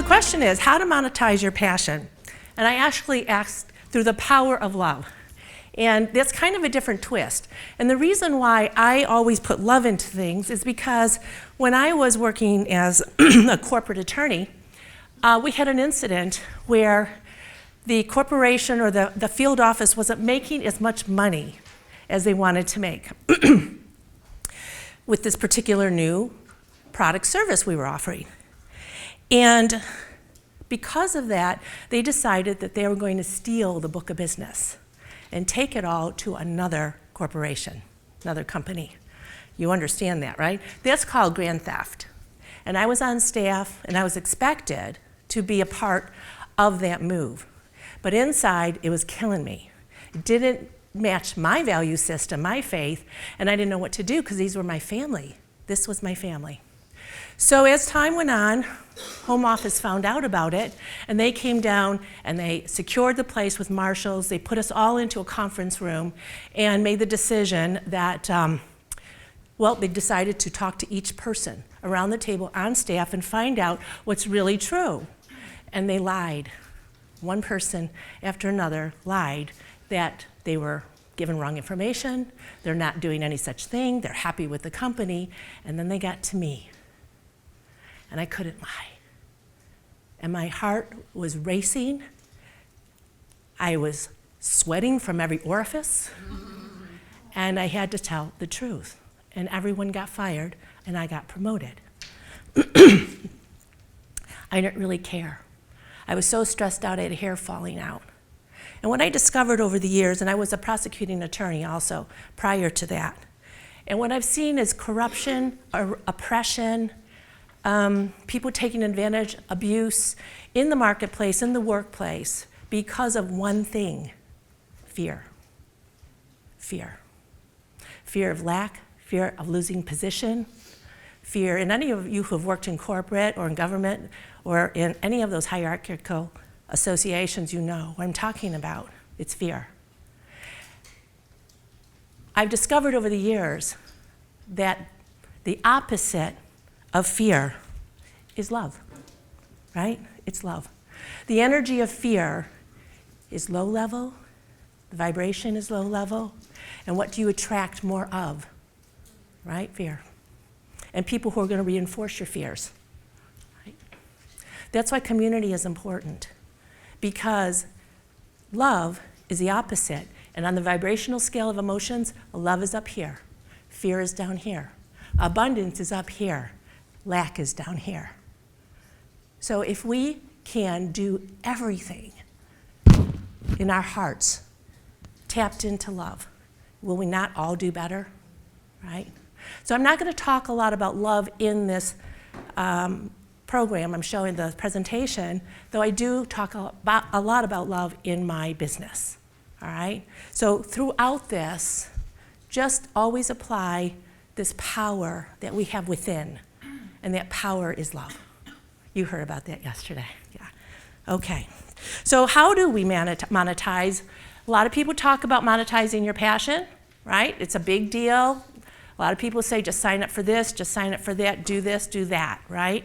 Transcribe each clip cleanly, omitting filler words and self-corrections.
question is how to monetize your passion. And I actually asked through the power of love. And that's kind of a different twist. And the reason why I always put love into things is because when I was working as a corporate attorney, we had an incident where the corporation or the field office wasn't making as much money as they wanted to make with this particular new product service we were offering. And because of that, they decided that they were going to steal the book of business and take it all to another corporation, another company. You understand that, right? That's called grand theft. And I was on staff, and I was expected to be a part of that move. But inside, it was killing me. It didn't match my value system, my faith, and I didn't know what to do because these were my family. This was my family. So as time went on, Home Office found out about it, and they came down and they secured the place with marshals. They put us all into a conference room and made the decision that, they decided to talk to each person around the table on staff and find out what's really true. And they lied. One person after another lied that they were given wrong information, they're not doing any such thing, they're happy with the company, and then they got to me. And I couldn't lie. And my heart was racing. I was sweating from every orifice. And I had to tell the truth. And everyone got fired, and I got promoted. I didn't really care. I was so stressed out, I had hair falling out. And what I discovered over the years, and I was a prosecuting attorney also prior to that, and what I've seen is corruption, oppression, people taking advantage, abuse in the marketplace, in the workplace, because of one thing, fear. Fear. Fear of lack, fear of losing position, fear. And any of you who have worked in corporate or in government or in any of those hierarchical associations, you know what I'm talking about. It's fear. I've discovered over the years that the opposite of fear is love, right? It's love. The energy of fear is low level, the vibration is low level, and what do you attract more of, right? Fear. And people who are going to reinforce your fears, right? That's why community is important, because love is the opposite. And on the vibrational scale of emotions, love is up here, fear is down here, abundance is up here, lack is down here. So if we can do everything in our hearts tapped into love, will we not all do better, right? So I'm not going to talk a lot about love in this program. I'm showing the presentation, though I do talk a lot about love in my business, all right? So throughout this, just always apply this power that we have within, and that power is love. You heard about that yesterday, yeah. Okay, so how do we monetize? A lot of people talk about monetizing your passion, right? It's a big deal. A lot of people say, just sign up for this, just sign up for that, do this, do that, right?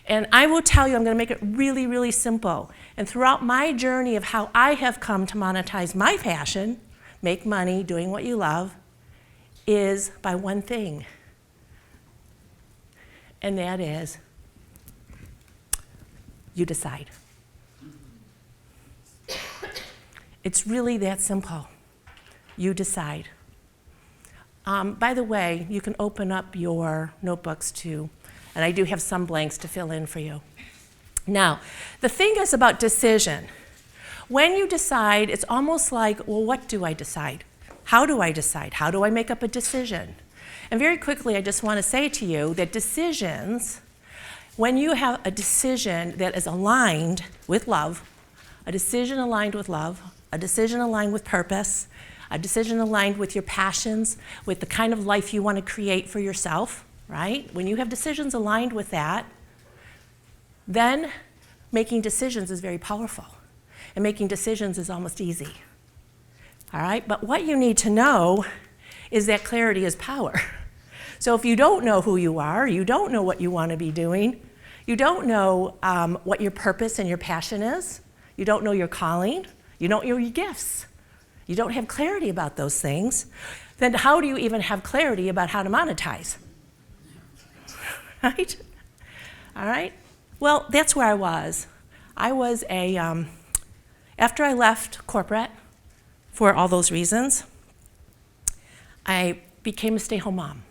And I will tell you, I'm going to make it really, really simple. And throughout my journey of how I have come to monetize my passion, make money doing what you love, is by one thing. And that is, you decide. It's really that simple. You decide. By the way, you can open up your notebooks too, and I do have some blanks to fill in for you. Now, the thing is about decision. When you decide, it's almost like, well, what do I decide? How do I decide? How do I make up a decision? And very quickly, I just want to say to you that decisions, when you have a decision that is aligned with love, a decision aligned with love, a decision aligned with purpose, a decision aligned with your passions, with the kind of life you want to create for yourself, right? When you have decisions aligned with that, then making decisions is very powerful. And making decisions is almost easy. All right? But what you need to know is that clarity is power. So if you don't know who you are, you don't know what you want to be doing, You don't know what your purpose and your passion is. You don't know your calling. You don't know your gifts. You don't have clarity about those things. Then how do you even have clarity about how to monetize? Right? All right? Well, that's where I was. I was after I left corporate for all those reasons, I became a stay-home mom.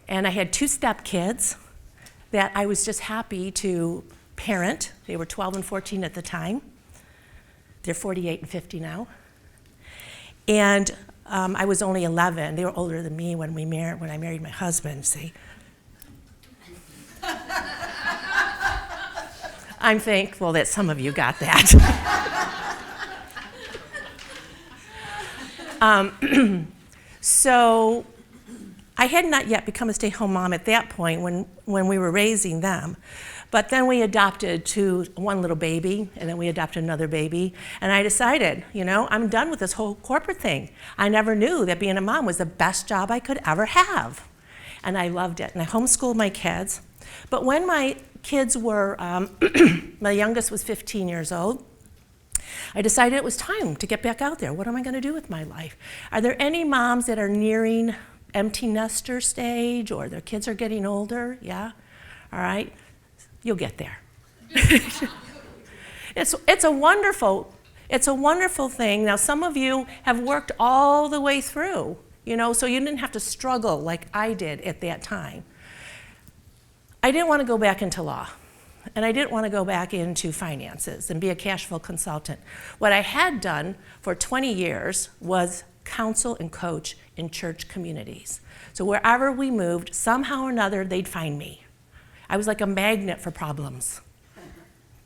And I had 2 stepkids that I was just happy to parent. They were 12 and 14 at the time. They're 48 and 50 now. And I was only 11. They were older than me when I married my husband, see. I'm thankful that some of you got that. So I had not yet become a stay-home mom at that point when we were raising them. But then we adopted one little baby, and then we adopted another baby. And I decided, I'm done with this whole corporate thing. I never knew that being a mom was the best job I could ever have. And I loved it. And I homeschooled my kids. But when my kids were, my youngest was 15 years old, I decided it was time to get back out there. What am I going to do with my life? Are there any moms that are nearing empty nester stage, or their kids are getting older? Yeah? All right. You'll get there. It's a wonderful thing. Now, some of you have worked all the way through, so you didn't have to struggle like I did at that time. I didn't want to go back into law, and I didn't want to go back into finances and be a cash flow consultant. What I had done for 20 years was counsel and coach in church communities. So wherever we moved, somehow or another, they'd find me. I was like a magnet for problems.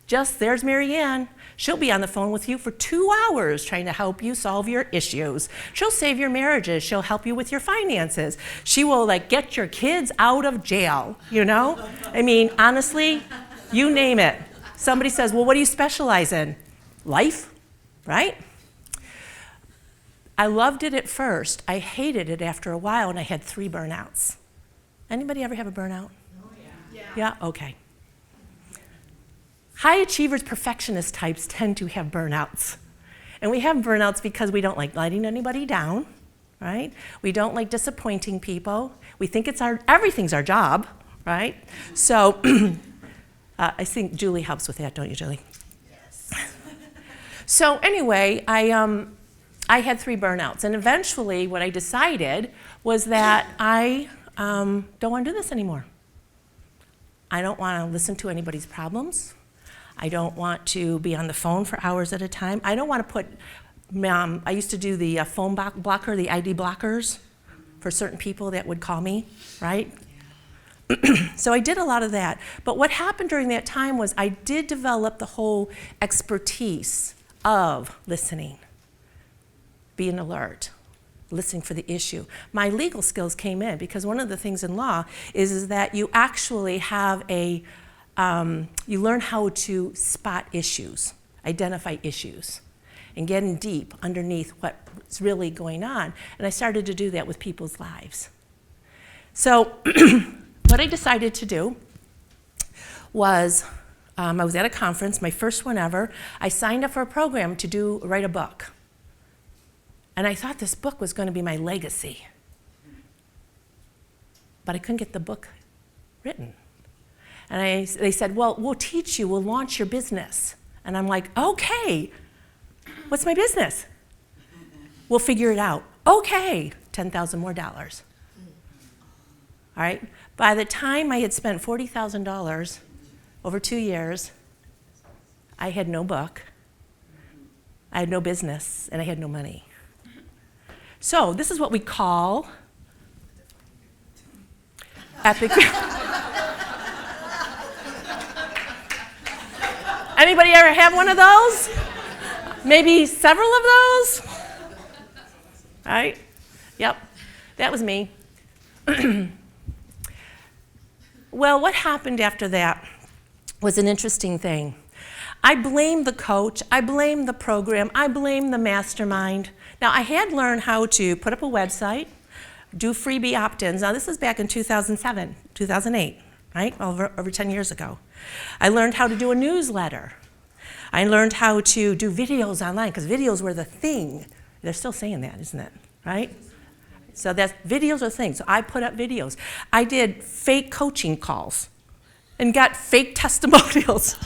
There's Maryann. She'll be on the phone with you for 2 hours trying to help you solve your issues. She'll save your marriages. She'll help you with your finances. She will get your kids out of jail, I mean, honestly, you name it. Somebody says, well, what do you specialize in? Life, right? I loved it at first. I hated it after a while, and I had 3 burnouts. Anybody ever have a burnout? Yeah? Okay. High achievers, perfectionist types tend to have burnouts. And we have burnouts because we don't like letting anybody down, right? We don't like disappointing people. We think everything's our job, right? So I think Julie helps with that, don't you, Julie? Yes. So anyway, I had 3 burnouts. And eventually what I decided was that I don't want to do this anymore. I don't want to listen to anybody's problems. I don't want to be on the phone for hours at a time. I don't want to put, I used to do the phone blocker, the ID blockers for certain people that would call me, right? So I did a lot of that. But what happened during that time was I did develop the whole expertise of listening, being alert, listening for the issue. My legal skills came in because one of the things in law is that you actually have you learn how to spot issues, identify issues, and get in deep underneath what's really going on. And I started to do that with people's lives. So what I decided to do was, I was at a conference, my first one ever. I signed up for a program to write a book. And I thought this book was going to be my legacy. But I couldn't get the book written. And they said, well, we'll teach you, we'll launch your business. And I'm like, okay, what's my business? We'll figure it out. Okay, $10,000 more. All right, by the time I had spent $40,000 over 2 years, I had no book, I had no business, and I had no money. So this is what we call epic. Anybody ever have one of those? Maybe several of those? Right? Yep, that was me. Well, what happened after that was an interesting thing. I blamed the coach, I blamed the program, I blamed the mastermind. Now, I had learned how to put up a website, do freebie opt-ins. Now, this is back in 2007, 2008, right? Over 10 years ago. I learned how to do a newsletter. I learned how to do videos online, because videos were the thing. They're still saying that, isn't it? Right? So that's videos are things. So I put up videos. I did fake coaching calls and got fake testimonials.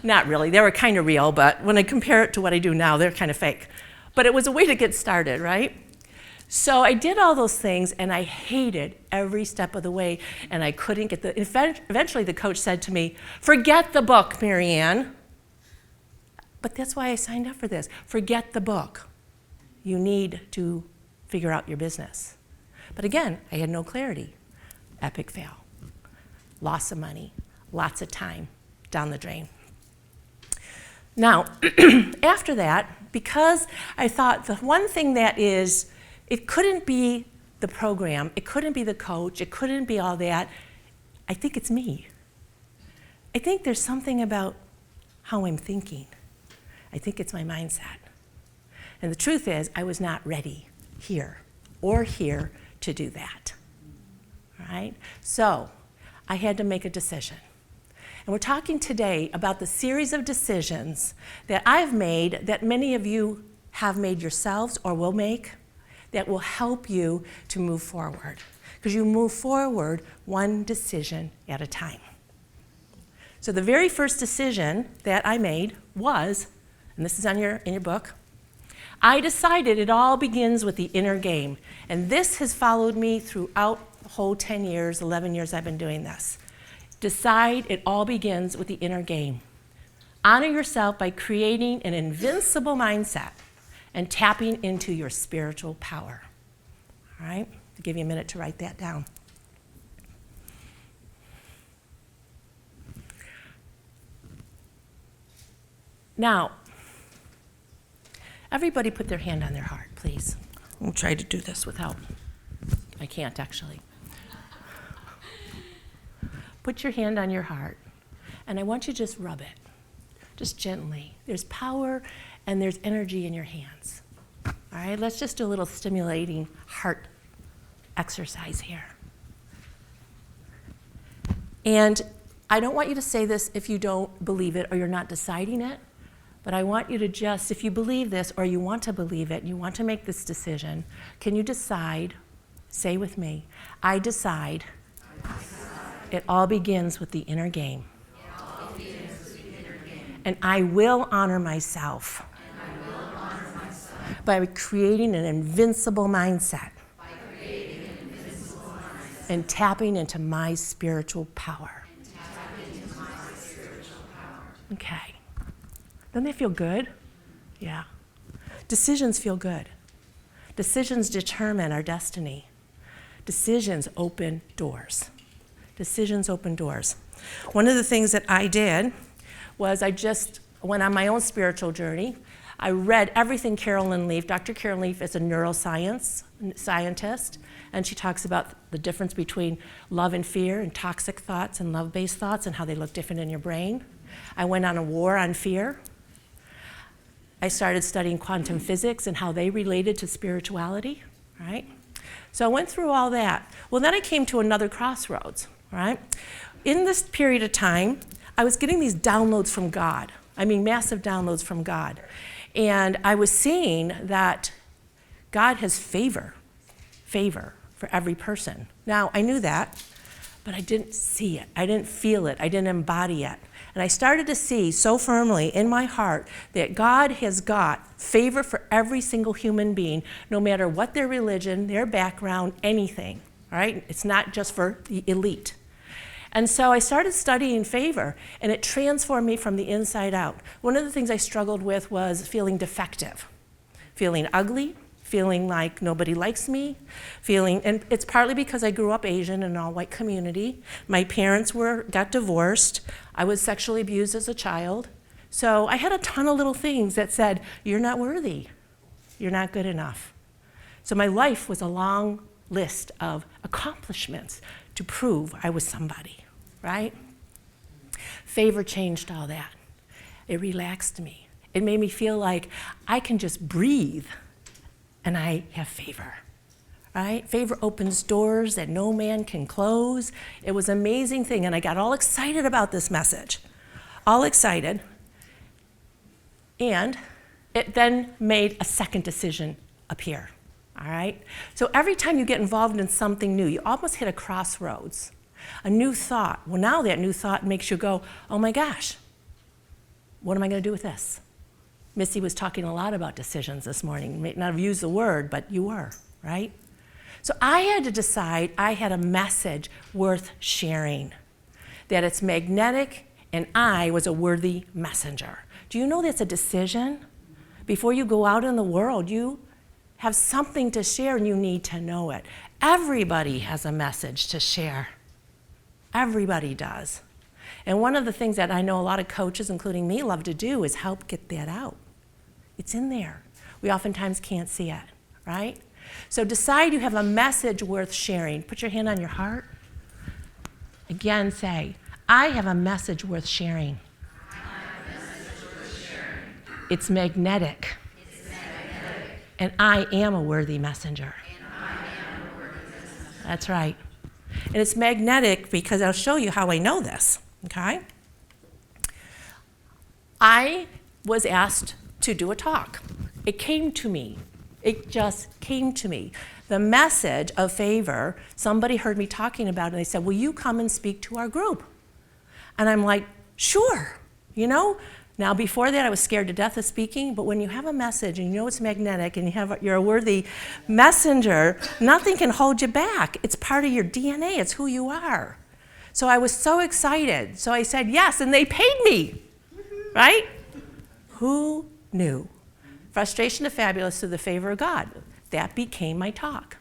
Not really. They were kind of real, but when I compare it to what I do now, they're kind of fake. But it was a way to get started, right? So I did all those things, and I hated every step of the way, and I couldn't get eventually the coach said to me, "Forget the book, Maryann." But that's why I signed up for this. Forget the book. You need to figure out your business. But again, I had no clarity. Epic fail. Loss of money, lots of time, down the drain. Now, after that, because I thought the one thing that is, it couldn't be the program, it couldn't be the coach, it couldn't be all that, I think it's me. I think there's something about how I'm thinking. I think it's my mindset. And the truth is, I was not ready here or here to do that. All right? So I had to make a decision. And we're talking today about the series of decisions that I've made, that many of you have made yourselves or will make, that will help you to move forward. Because you move forward one decision at a time. So the very first decision that I made was, and this is in your book, I decided it all begins with the inner game. And this has followed me throughout the whole 10 years, 11 years I've been doing this. Decide it all begins with the inner game. Honor yourself by creating an invincible mindset and tapping into your spiritual power. All right? I'll give you a minute to write that down. Now, everybody put their hand on their heart, please. We'll try to do this without, I can't actually. Put your hand on your heart, and I want you to just rub it, just gently. There's power and there's energy in your hands. All right, let's just do a little stimulating heart exercise here. And I don't want you to say this if you don't believe it or you're not deciding it. But I want you to just, if you believe this or you want to believe it, you want to make this decision, can you decide, say with me, I decide, it all begins with the inner game. And I will honor myself by creating an invincible mindset and tapping into my spiritual power. Okay. Doesn't that feel good? Yeah. Decisions feel good. Decisions determine our destiny. Decisions open doors. Decisions open doors. One of the things that I did was I just went on my own spiritual journey. I read everything Carolyn Leaf. Dr. Carolyn Leaf is a neuroscience scientist, and she talks about the difference between love and fear and toxic thoughts and love-based thoughts and how they look different in your brain. I went on a war on fear. I started studying quantum physics and how they related to spirituality, right? So I went through all that. Well, then I came to another crossroads, right? In this period of time, I was getting these downloads from God. I mean, massive downloads from God. And I was seeing that God has favor for every person. Now, I knew that, but I didn't see it. I didn't feel it. I didn't embody it. And I started to see so firmly in my heart that God has got favor for every single human being, no matter what their religion, their background, anything, right? It's not just for the elite. And so I started studying favor, and it transformed me from the inside out. One of the things I struggled with was feeling defective, feeling ugly, feeling like nobody likes me, and it's partly because I grew up Asian in an all-white community. My parents got divorced. I was sexually abused as a child. So I had a ton of little things that said, you're not worthy. You're not good enough. So my life was a long list of accomplishments to prove I was somebody, right? Favor changed all that. It relaxed me. It made me feel like I can just breathe and I have favor, right? Favor opens doors that no man can close. It was an amazing thing, and I got all excited about this message. All excited. And it then made a second decision appear, all right? So every time you get involved in something new, you almost hit a crossroads, a new thought. Well, now that new thought makes you go, oh my gosh, what am I going to do with this? Missy was talking a lot about decisions this morning. You may not have used the word, but you were, right? So I had to decide I had a message worth sharing, that it's magnetic, and I was a worthy messenger. Do you know that's a decision? Before you go out in the world, you have something to share and you need to know it. Everybody has a message to share. Everybody does. And one of the things that I know a lot of coaches, including me, love to do is help get that out. It's in there. We oftentimes can't see it, right? So decide you have a message worth sharing. Put your hand on your heart. Again, say, I have a message worth sharing. It's magnetic. And I am a worthy messenger. That's right. And it's magnetic because I'll show you how I know this, okay? I was asked to do a talk. It came to me. It just came to me. The message of favor, somebody heard me talking about it, and they said, will you come and speak to our group? And I'm like, sure, you know? Now, before that, I was scared to death of speaking, but when you have a message and you know it's magnetic and you're a worthy messenger, nothing can hold you back. It's part of your DNA. It's who you are. So I was so excited. So I said yes, and they paid me, right? Who knew? Frustration to fabulous through the favor of God. That became my talk,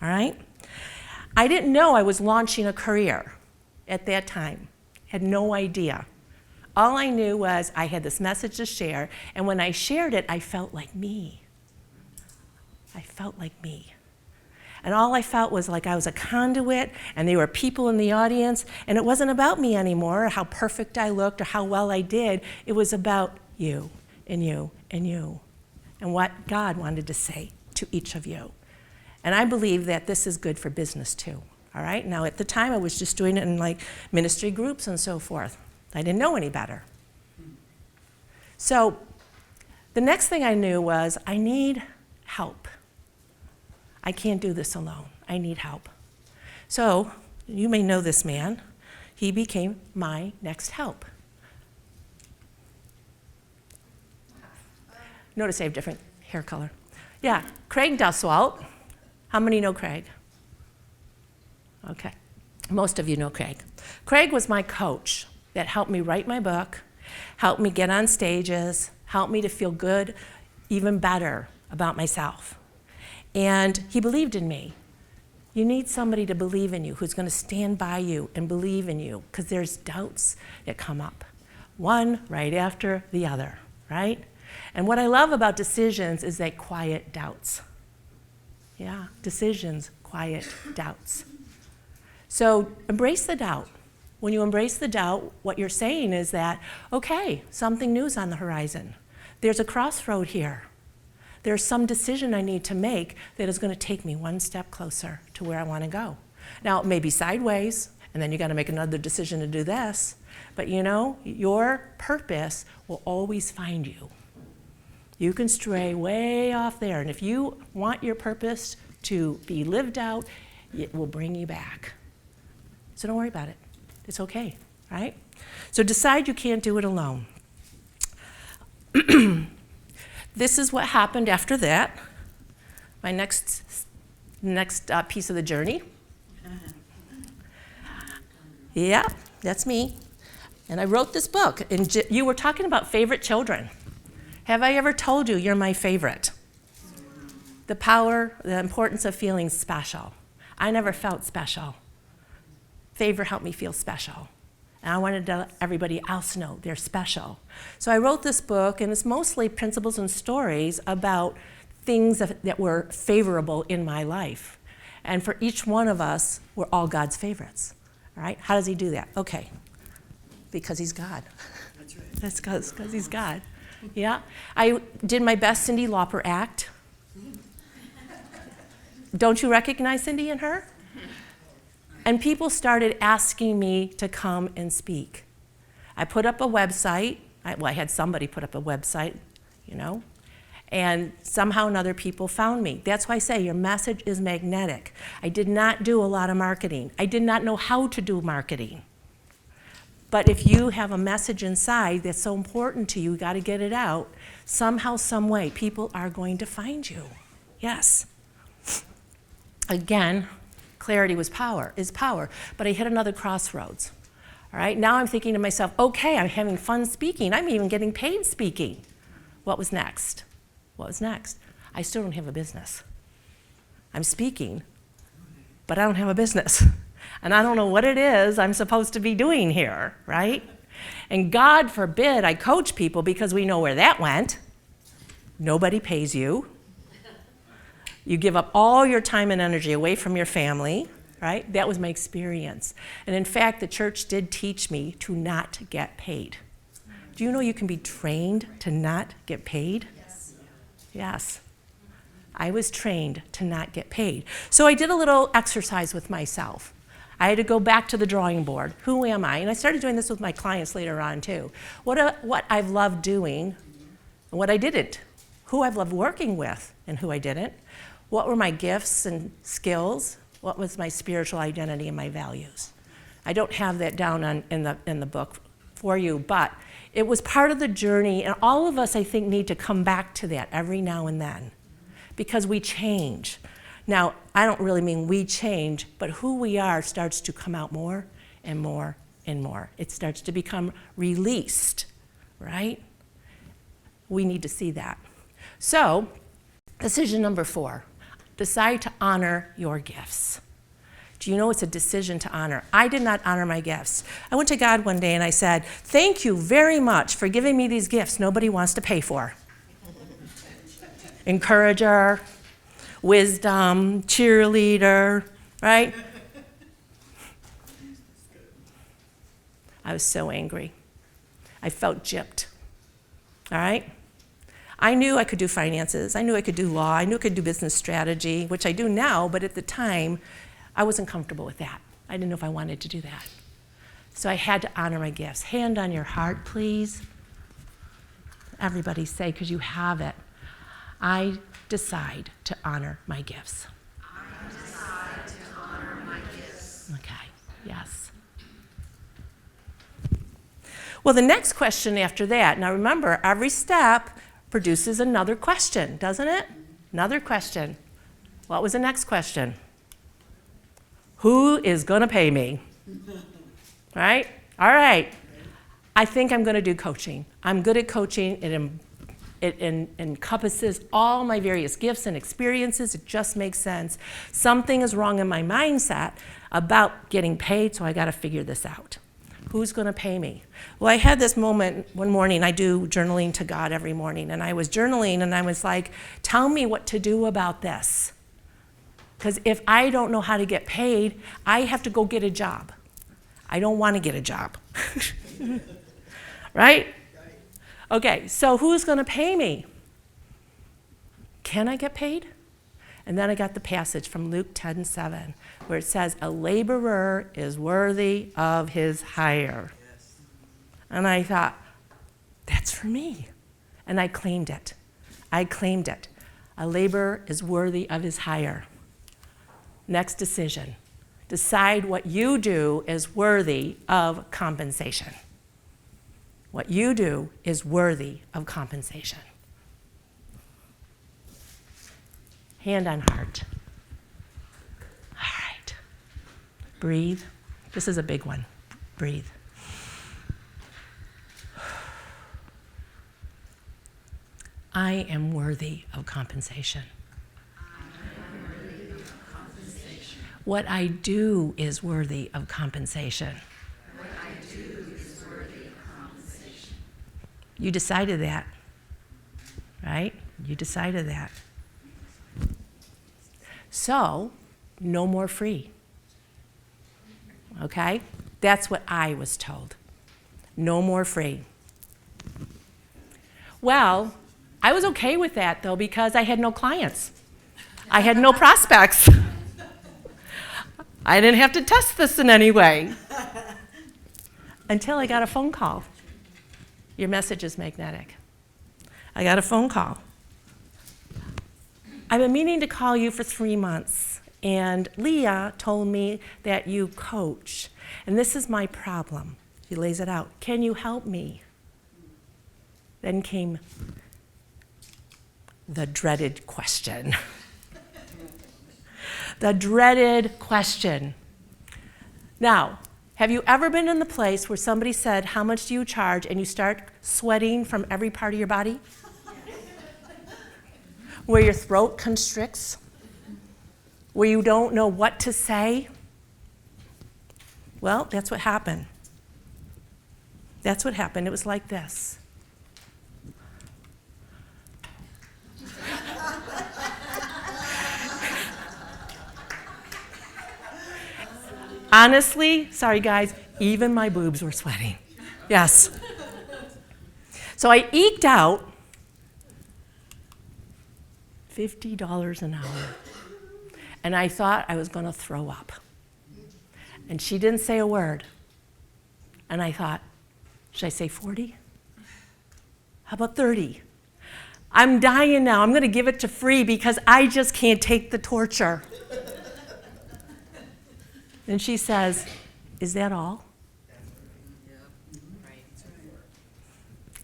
all right? I didn't know I was launching a career at that time. Had no idea. All I knew was I had this message to share, and when I shared it, I felt like me. I felt like me. And all I felt was like I was a conduit, and there were people in the audience, and it wasn't about me anymore, or how perfect I looked, or how well I did. It was about you, and you, and you, and what God wanted to say to each of you. And I believe that this is good for business too, all right? Now, at the time, I was just doing it in like ministry groups and so forth. I didn't know any better. So the next thing I knew was I need help. I can't do this alone. I need help. So you may know this man. He became my next help. Notice I have different hair color. Yeah, Craig Duswalt. How many know Craig? Okay, most of you know Craig. Craig was my coach that helped me write my book, helped me get on stages, helped me to feel good, even better about myself. And he believed in me. You need somebody to believe in you, who's going to stand by you and believe in you, because there's doubts that come up, one right after the other, right? And what I love about decisions is they quiet doubts. Yeah, decisions quiet doubts. So embrace the doubt. When you embrace the doubt, what you're saying is that, okay, something new's on the horizon. There's a crossroad here. There's some decision I need to make that is going to take me one step closer to where I want to go. Now, it may be sideways, and then you got to make another decision to do this. But you know, your purpose will always find you. You can stray way off there, and if you want your purpose to be lived out, it will bring you back. So don't worry about it. It's okay, right? So decide you can't do it alone. This is what happened after that. My next piece of the journey. Yeah, that's me. And I wrote this book. And you were talking about favorite children. Have I ever told you you're my favorite? The power, the importance of feeling special. I never felt special. Favor helped me feel special. And I wanted to let everybody else know they're special. So I wrote this book, and it's mostly principles and stories about things that were favorable in my life. And for each one of us, we're all God's favorites. All right? How does he do that? Okay. Because he's God. That's right. That's because he's God. Yeah. I did my best Cyndi Lauper act. Don't you recognize Cindy and her? And people started asking me to come and speak. I put up a website. I had somebody put up a website, and somehow and other people found me. That's why I say your message is magnetic. I did not do a lot of marketing. I did not know how to do marketing. But if you have a message inside that's so important to you, you got to get it out. Somehow, some way, people are going to find you. Yes. Again, clarity is power. But I hit another crossroads. All right, now I'm thinking to myself, okay, I'm having fun speaking. I'm even getting paid speaking. What was next? I still don't have a business. I'm speaking, but I don't have a business. And I don't know what it is I'm supposed to be doing here, right? And God forbid I coach people, because we know where that went. Nobody pays you. You give up all your time and energy away from your family, right? That was my experience. And in fact, the church did teach me to not get paid. Do you know you can be trained to not get paid? Yes. I was trained to not get paid. So I did a little exercise with myself. I had to go back to the drawing board. Who am I? And I started doing this with my clients later on too. What I've loved doing and what I didn't. Who I've loved working with and who I didn't. What were my gifts and skills? What was my spiritual identity and my values? I don't have that down in the book for you, but it was part of the journey, and all of us, I think, need to come back to that every now and then, because we change. Now, I don't really mean we change, but who we are starts to come out more and more and more. It starts to become released, right? We need to see that. So, decision number 4, decide to honor your gifts. Do you know it's a decision to honor? I did not honor my gifts. I went to God one day and I said, thank you very much for giving me these gifts nobody wants to pay for. Encourager, wisdom, cheerleader, right? I was so angry. I felt gypped, all right? I knew I could do finances. I knew I could do law. I knew I could do business strategy, which I do now, but at the time, I wasn't comfortable with that. I didn't know if I wanted to do that. So I had to honor my gifts. Hand on your heart, please. Everybody say, because you have it. I decide to honor my gifts. I decide to honor my gifts. Okay, yes. Well, the next question after that, now remember, every step produces another question, doesn't it? Another question. What was the next question? Who is going to pay me? Right? All right. I think I'm going to do coaching. I'm good at coaching. It encompasses all my various gifts and experiences. It just makes sense. Something is wrong in my mindset about getting paid, so I got to figure this out. Who's going to pay me? Well, I had this moment one morning. I do journaling to God every morning, and I was journaling, and I was like, tell me what to do about this. Because if I don't know how to get paid, I have to go get a job. I don't want to get a job. Right? Okay, so who's going to pay me? Can I get paid? And then I got the passage from Luke 10:7, where it says, a laborer is worthy of his hire. Yes. And I thought, that's for me. And I claimed it. A laborer is worthy of his hire. Next decision. Decide what you do is worthy of compensation. What you do is worthy of compensation. Hand on heart. All right. Breathe. This is a big one. Breathe. I am worthy of compensation. What I do is worthy of compensation. What I do is worthy of compensation. You decided that, right? You decided that. So, no more free. Okay? That's what I was told. No more free. Well, I was okay with that, though, because I had no clients. I had no prospects. I didn't have to test this in any way. Until I got a phone call. Your message is magnetic. I got a phone call. I've been meaning to call you for 3 months, and Leah told me that you coach, and this is my problem. She lays it out. Can you help me? Then came the dreaded question. The dreaded question. Now, have you ever been in the place where somebody said, how much do you charge, and you start sweating from every part of your body? Where your throat constricts? Where you don't know what to say? Well, that's what happened. That's what happened. It was like this. Honestly, sorry guys, even my boobs were sweating. Yes. So I eked out $50 an hour. And I thought I was going to throw up. And she didn't say a word. And I thought, should I say 40? How about 30? I'm dying now. I'm going to give it to free because I just can't take the torture. And she says, is that all?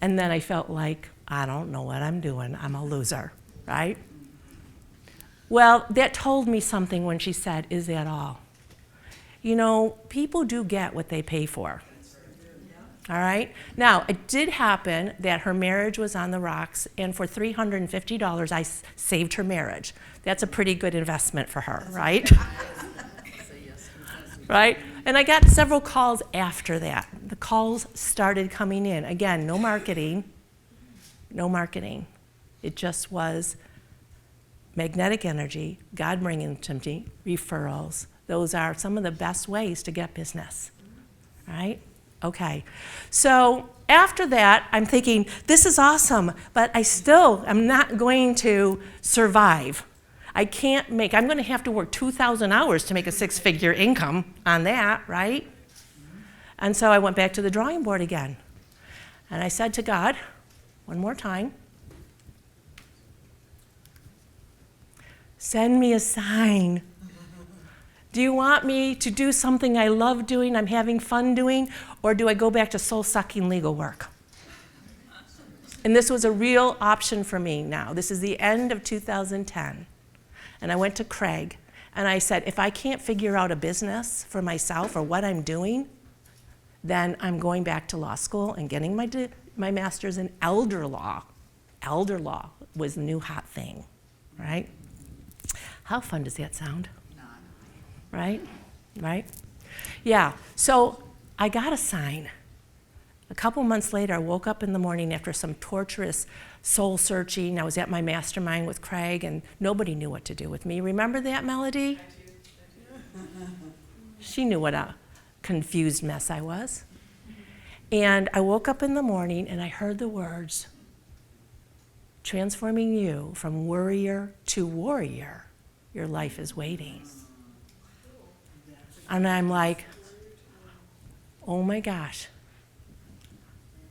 And then I felt like, I don't know what I'm doing. I'm a loser, right? Well, that told me something when she said, is that all? You know, people do get what they pay for. All right? Now, it did happen that her marriage was on the rocks, and for $350, I saved her marriage. That's a pretty good investment for her, right? Right? And I got several calls after that. The calls started coming in. Again, no marketing. No marketing. It just was magnetic energy, God bringing to me, referrals. Those are some of the best ways to get business. Right? Okay. So after that, I'm thinking, this is awesome, but I still am not going to survive. I'm going to have to work 2,000 hours to make a 6-figure income on that, right? And so I went back to the drawing board again. And I said to God, one more time, send me a sign. Do you want me to do something I love doing, I'm having fun doing, or do I go back to soul-sucking legal work? And this was a real option for me now. This is the end of 2010. And I went to Craig, and I said, if I can't figure out a business for myself or what I'm doing, then I'm going back to law school and getting my master's in elder law. Elder law was the new hot thing, right? How fun does that sound? Right? Right? Yeah, so I got a sign. A couple months later, I woke up in the morning after some torturous soul searching. I was at my mastermind with Craig, and nobody knew what to do with me. Remember that, Melody? She knew what a confused mess I was. And I woke up in the morning, and I heard the words, transforming you from worrier to warrior, your life is waiting. And I'm like, oh my gosh,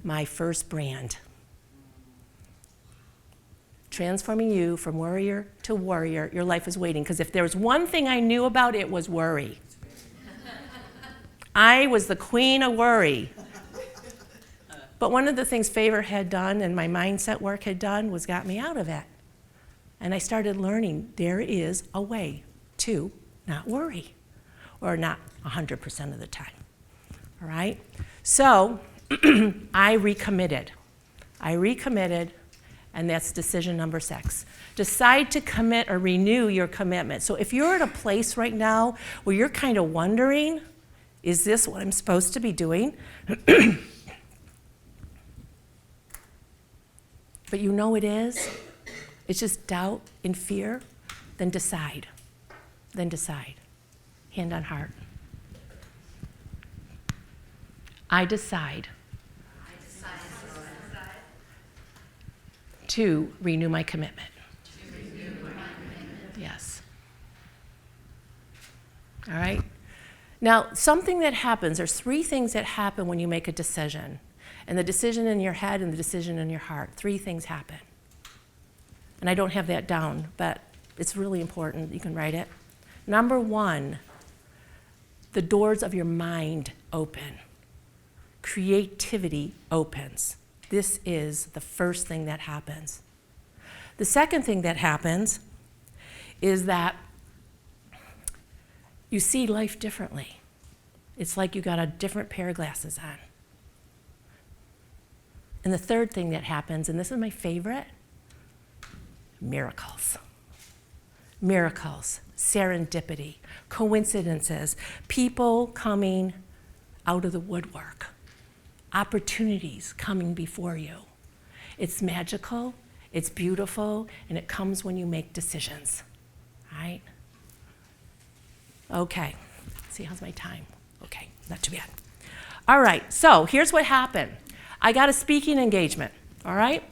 my first brand. Transforming you from worrier to warrior, your life is waiting. Because if there was one thing I knew about, it was worry. I was the queen of worry. But one of the things Favor had done and my mindset work had done was got me out of it. And I started learning there is a way to not worry, or not 100% of the time. All right? So I recommitted. And that's decision number 6. Decide to commit or renew your commitment. So if you're at a place right now where you're kind of wondering, is this what I'm supposed to be doing? But you know it is. It's just doubt and fear. Then decide. Hand on heart. I decide to renew my commitment. Yes. All right? Now, something that happens, there's 3 things that happen when you make a decision. And the decision in your head and the decision in your heart. 3 things happen. And I don't have that down, but it's really important. You can write it. Number 1, the doors of your mind open. Creativity opens. This is the first thing that happens. The second thing that happens is that you see life differently. It's like you got a different pair of glasses on. And the third thing that happens, and this is my favorite, miracles. Miracles, serendipity, coincidences, people coming out of the woodwork, opportunities coming before you. It's magical, it's beautiful, and it comes when you make decisions, right? Okay, see, how's my time? Okay, not too bad. All right, so here's what happened. I got a speaking engagement, all right?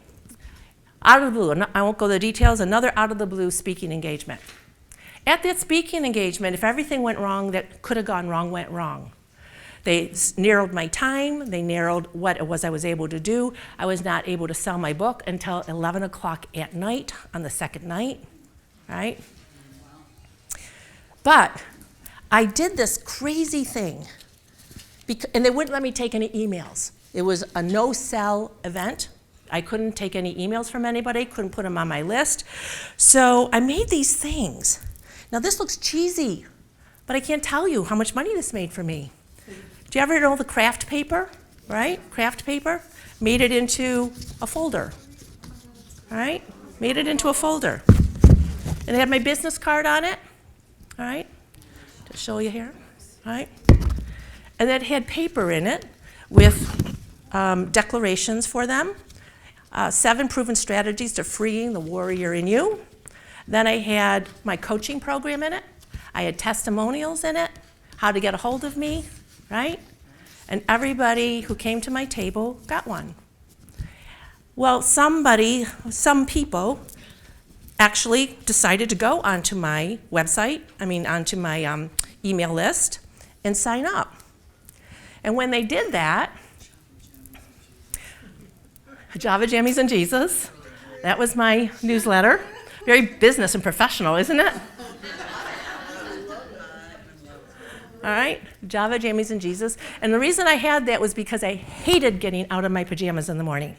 Out of the blue, I won't go into the details, another out of the blue speaking engagement. At that speaking engagement, if everything went wrong that could have gone wrong, went wrong. They narrowed my time, they narrowed what it was I was able to do. I was not able to sell my book until 11 o'clock at night on the second night, right? But I did this crazy thing, and they wouldn't let me take any emails. It was a no-sell event. I couldn't take any emails from anybody, couldn't put them on my list. So I made these things. Now this looks cheesy, but I can't tell you how much money this made for me. Do you ever know the craft paper, right? Craft paper? Made it into a folder, all right? Made it into a folder. And it had my business card on it, all right? To show you here, all right? And it had paper in it with declarations for them. 7 proven strategies to freeing the warrior in you. Then I had my coaching program in it. I had testimonials in it, how to get a hold of me, right? And everybody who came to my table got one. Well, some people actually decided to go onto my website, onto my email list and sign up. And when they did that, Java Jammies and Jesus, that was my newsletter. Very business and professional, isn't it? All right, Java Jammies and Jesus. And the reason I had that was because I hated getting out of my pajamas in the morning.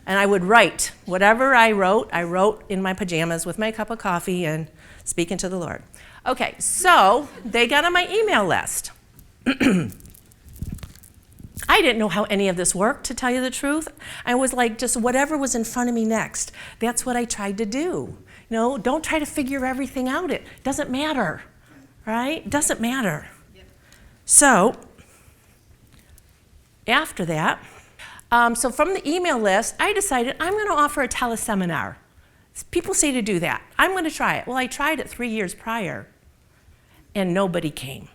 And I would write. Whatever I wrote in my pajamas with my cup of coffee and speaking to the Lord. Okay, so they got on my email list. I didn't know how any of this worked, to tell you the truth. I was like, just whatever was in front of me next. That's what I tried to do. You know, don't try to figure everything out. It doesn't matter, right? It doesn't matter. Yep. So, after that, so from the email list, I decided I'm going to offer a teleseminar. People say to do that. I'm going to try it. Well, I tried it 3 years prior, and nobody came.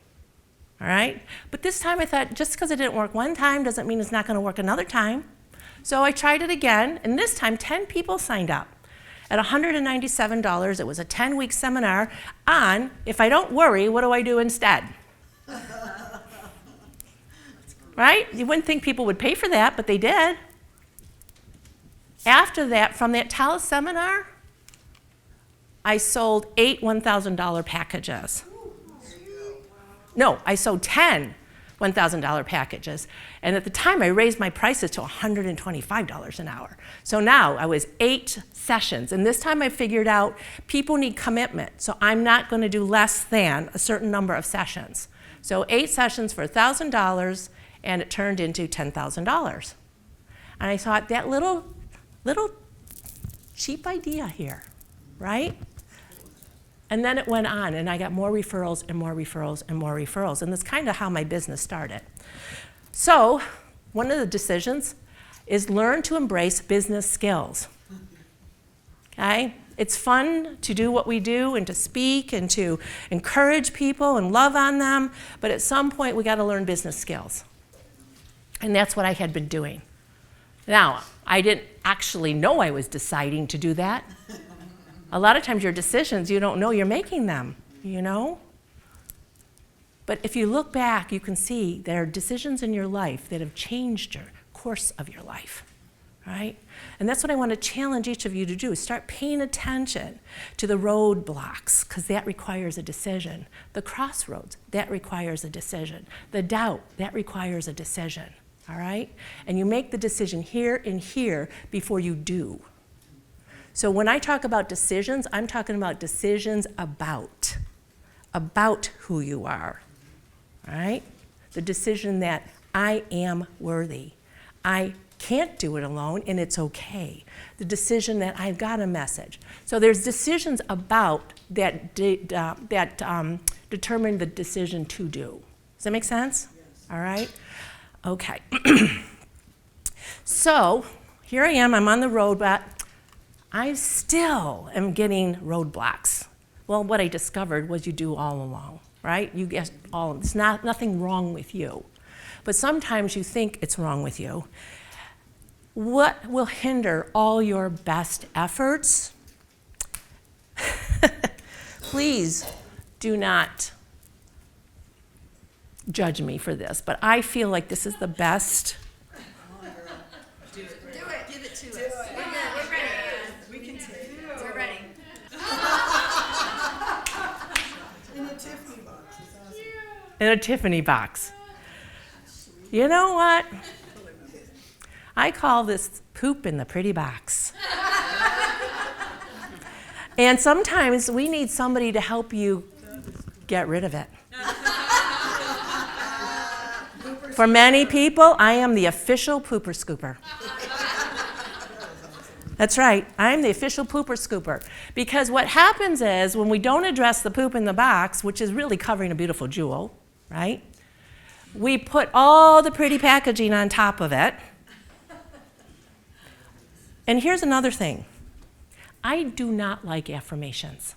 All right? But this time I thought, just because it didn't work one time doesn't mean it's not going to work another time. So I tried it again, and this time 10 people signed up. At $197, it was a 10-week seminar on, if I don't worry, what do I do instead? Right? You wouldn't think people would pay for that, but they did. After that, from that teleseminar, I sold 8 $1,000 packages. No, I sold 10 $1,000 packages. And at the time, I raised my prices to $125 an hour. So now I was 8 sessions. And this time I figured out people need commitment. So I'm not going to do less than a certain number of sessions. So 8 sessions for $1,000, and it turned into $10,000. And I thought, that little cheap idea here, right? And then it went on, and I got more referrals and more referrals and more referrals. And that's kind of how my business started. So one of the decisions is learn to embrace business skills. Okay? It's fun to do what we do and to speak and to encourage people and love on them, but at some point we got to learn business skills. And that's what I had been doing. Now, I didn't actually know I was deciding to do that. A lot of times your decisions, you don't know you're making them, But if you look back, you can see there are decisions in your life that have changed your course of your life, right? And that's what I want to challenge each of you to do. Start paying attention to the roadblocks, because that requires a decision. The crossroads, that requires a decision. The doubt, that requires a decision, all right? And you make the decision here and here before you do. So when I talk about decisions, I'm talking about decisions about who you are, all right? The decision that I am worthy. I can't do it alone, and it's okay. The decision that I've got a message. So there's decisions about that determine the decision to do. Does that make sense? Yes. All right? Okay. So here I am, I'm on the road, but I still am getting roadblocks. Well, what I discovered was you do all along, right? You get all, it's nothing wrong with you. But sometimes you think it's wrong with you. What will hinder all your best efforts? Please do not judge me for this, but I feel like this is the best. Do it. Give it to us. We're ready. We can take it. We're ready. In a Tiffany box. It's awesome. In a Tiffany box. You know what? I call this poop in the pretty box. And sometimes we need somebody to help you get rid of it. For many people, I am the official pooper scooper. That's right, I'm the official pooper scooper. Because what happens is when we don't address the poop in the box, which is really covering a beautiful jewel, right? We put all the pretty packaging on top of it. And here's another thing. I do not like affirmations.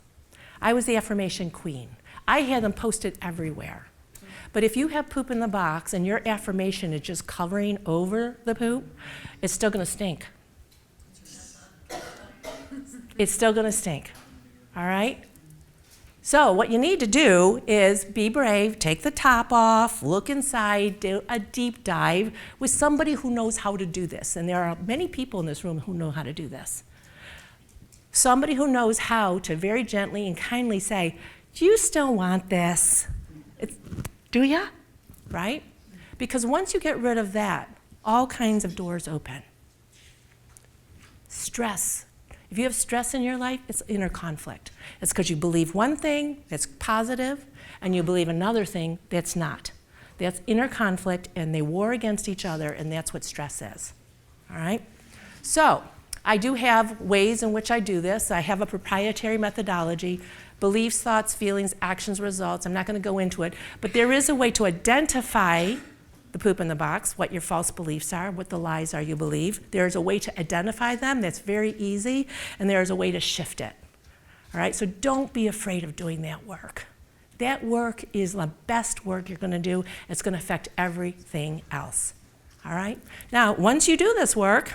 I was the affirmation queen. I had them posted everywhere. But if you have poop in the box and your affirmation is just covering over the poop, it's still going to stink. It's still going to stink. All right? So what you need to do is be brave, take the top off, look inside, do a deep dive with somebody who knows how to do this. And there are many people in this room who know how to do this. Somebody who knows how to very gently and kindly say, do you still want this? Do ya? Right? Because once you get rid of that, all kinds of doors open. Stress. If you have stress in your life, it's inner conflict. It's because you believe one thing that's positive, and you believe another thing that's not. That's inner conflict, and they war against each other, and that's what stress is. All right? So, I do have ways in which I do this. I have a proprietary methodology, beliefs, thoughts, feelings, actions, results. I'm not going to go into it, but there is a way to identify the poop in the box, what your false beliefs are, what the lies are you believe. There's a way to identify them that's very easy, and there's a way to shift it. All right, so don't be afraid of doing that work. That work is the best work you're going to do. It's going to affect everything else. All right? Now, once you do this work,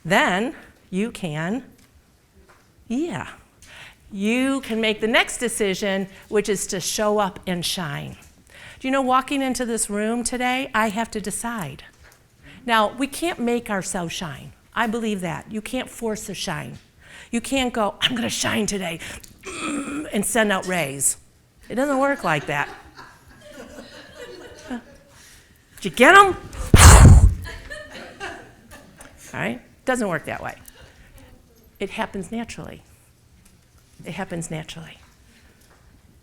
then you can, you can make the next decision, which is to show up and shine. Do you know, walking into this room today, I have to decide. Now, we can't make ourselves shine. I believe that. You can't force a shine. You can't go, I'm going to shine today, and send out rays. It doesn't work like that. Did you get them? All right? It doesn't work that way. It happens naturally. It happens naturally.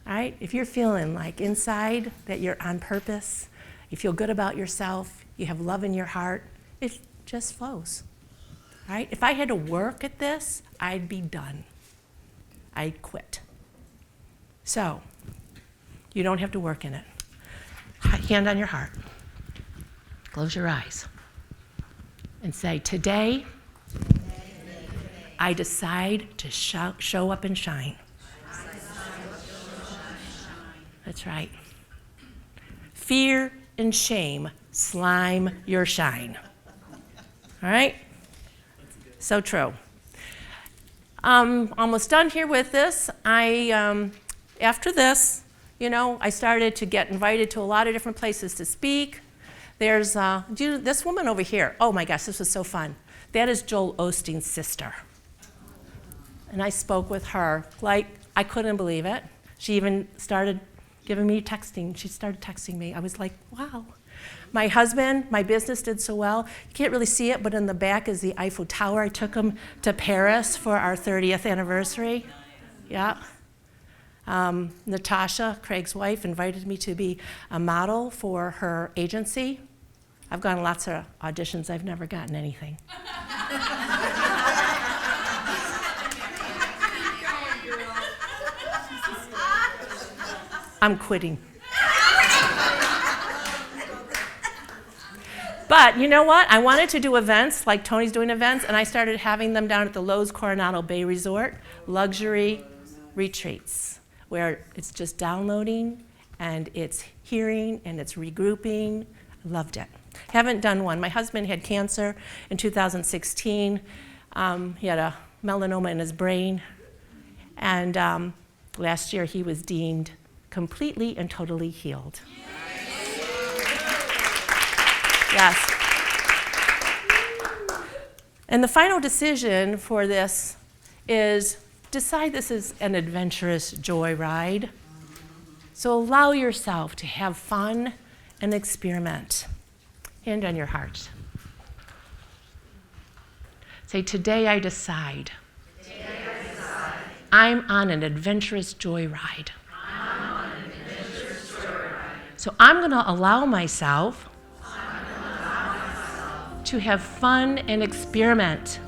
All right? If you're feeling like inside that you're on purpose, you feel good about yourself, you have love in your heart, it just flows. All right? If I had to work at this, I'd be done. I'd quit. So, you don't have to work in it. Hand on your heart. Close your eyes. And say, today, I decide to show up and shine. That's right. Fear and shame slime your shine. All right? So true. I'm almost done here with this. After this, I started to get invited to a lot of different places to speak. There's this woman over here. Oh my gosh, this was so fun. That is Joel Osteen's sister. And I spoke with her like I couldn't believe it. She even started giving me texting. She started texting me. I was like, wow. My husband, my business did so well. You can't really see it, but in the back is the Eiffel Tower. I took him to Paris for our 30th anniversary. Yeah. Natasha, Craig's wife, invited me to be a model for her agency. I've gone to lots of auditions. I've never gotten anything. I'm quitting. But you know what? I wanted to do events like Tony's doing events, and I started having them down at the Lowe's Coronado Bay Resort, luxury retreats, where it's just downloading, and it's hearing, and it's regrouping. I loved it. Haven't done one. My husband had cancer in 2016. He had a melanoma in his brain, and last year he was deemed completely and totally healed. Yes. And the final decision for this is decide this is an adventurous joyride. So allow yourself to have fun and experiment. Hand on your heart. Say, today I decide. I'm on an adventurous joyride. So I'm going to allow myself to have fun and experiment.